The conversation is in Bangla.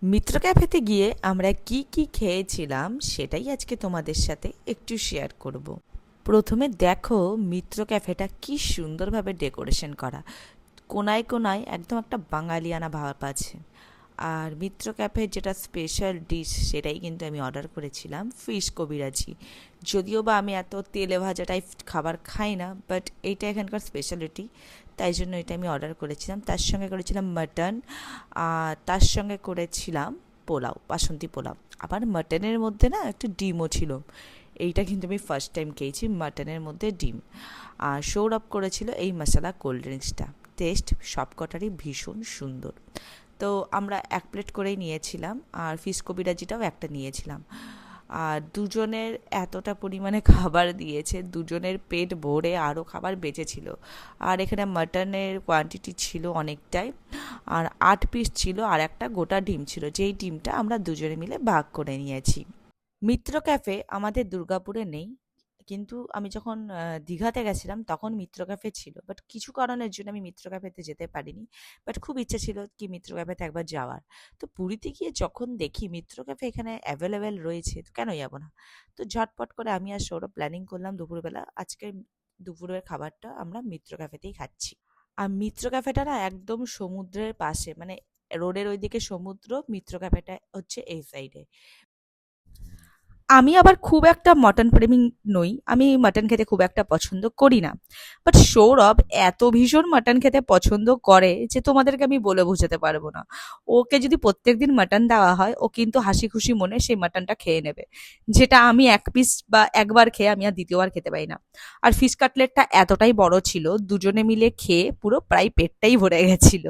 মিত্র ক্যাফেতে গিয়ে আমরা কি কি খেয়েছিলাম সেটাই আজকে তোমাদের সাথে একটু শেয়ার করব। প্রথমে দেখো মিত্র ক্যাফেটা কি সুন্দরভাবে ডেকোরেশন করা, কোনায় কোনায় একদম একটা বাঙালিয়ানা ভাব আছে। আর মিত্র ক্যাফের যেটা স্পেশাল ডিশ সেটাই কিন্তু আমি অর্ডার করেছিলাম, ফিশ কবিরাজি। যদিও বা আমি এত তেলে ভাজা টাইপ খাবার খাই না, বাট এইটা এখানকার স্পেশালিটি, তাই জন্য এটা আমি অর্ডার করেছিলাম। তার সঙ্গে করেছিলাম মাটন, আর তার সঙ্গে করেছিলাম পোলাও, বাসন্তী পোলাও। আবার মাটনের মধ্যে না একটু ডিমও ছিল। এইটা কিন্তু আমি ফার্স্ট টাইম খেয়েছি, মাটনের মধ্যে ডিম। আর সৌরভ করেছিল এই মশলা কোল্ড ড্রিঙ্কসটা। টেস্ট সবকটারই ভীষণ সুন্দর। তো আমরা এক প্লেট করেই নিয়েছিলাম, আর ফিশ কবিরাজিটাও একটা নিয়েছিলাম। আর দুজনের এতটা পরিমাণে খাবার দিয়েছে, দুজনের পেট ভরে আরও খাবার বেঁচেছিল। আর এখানে মাটনের কোয়ান্টিটি ছিল অনেকটাই। আর 8 পিস ছিল, আর একটা গোটা ডিম ছিল, যেই ডিমটা আমরা দুজনে মিলে ভাগ করে নিয়েছি। মিত্র ক্যাফে আমাদের দুর্গাপুরে নেই, কিন্তু আমি যখন দীঘাতে গেছিলাম তখন মিত্র ক্যাফে ছিল, বাট কিছু কারণের জন্য আমি মিত্র ক্যাফেতে যেতে পারিনি। বাট খুব ইচ্ছে ছিল কি মিত্র ক্যাফেতে একবার যাওয়ার। তো পুরীতে গিয়ে যখন দেখি মিত্র ক্যাফে এখানে অ্যাভেলেবেল রয়েছে, তো কেন যাবো না। তো ঝটপট করে আমি আর সৌরভ প্ল্যানিং করলাম দুপুরবেলা আজকে দুপুরের খাবারটা আমরা মিত্র ক্যাফেতেই খাচ্ছি। আর মিত্র ক্যাফেটা না একদম সমুদ্রের পাশে, মানে রোডের ওইদিকে সমুদ্র, মিত্র ক্যাফেটা হচ্ছে এই সাইডে। আমি আবার খুব একটা মটন প্রেমী নই, আমি মাটন খেতে খুব একটা পছন্দ করি না। বাট সৌরভ এত ভীষণ মাটন খেতে পছন্দ করে যে তোমাদেরকে আমি বলে বোঝাতে পারবো না। ওকে যদি প্রত্যেকদিন মাটন দেওয়া হয়, ও কিন্তু হাসি খুশি মনে সেই মাটনটা খেয়ে নেবে, যেটা আমি এক পিস বা একবার খেয়ে আমি আর দ্বিতীয়বার খেতে পারি না। আর ফিশ কাটলেটটা এতটাই বড় ছিল, দুজনে মিলে খেয়ে পুরো প্রায় পেটটাই ভরে গেছিল।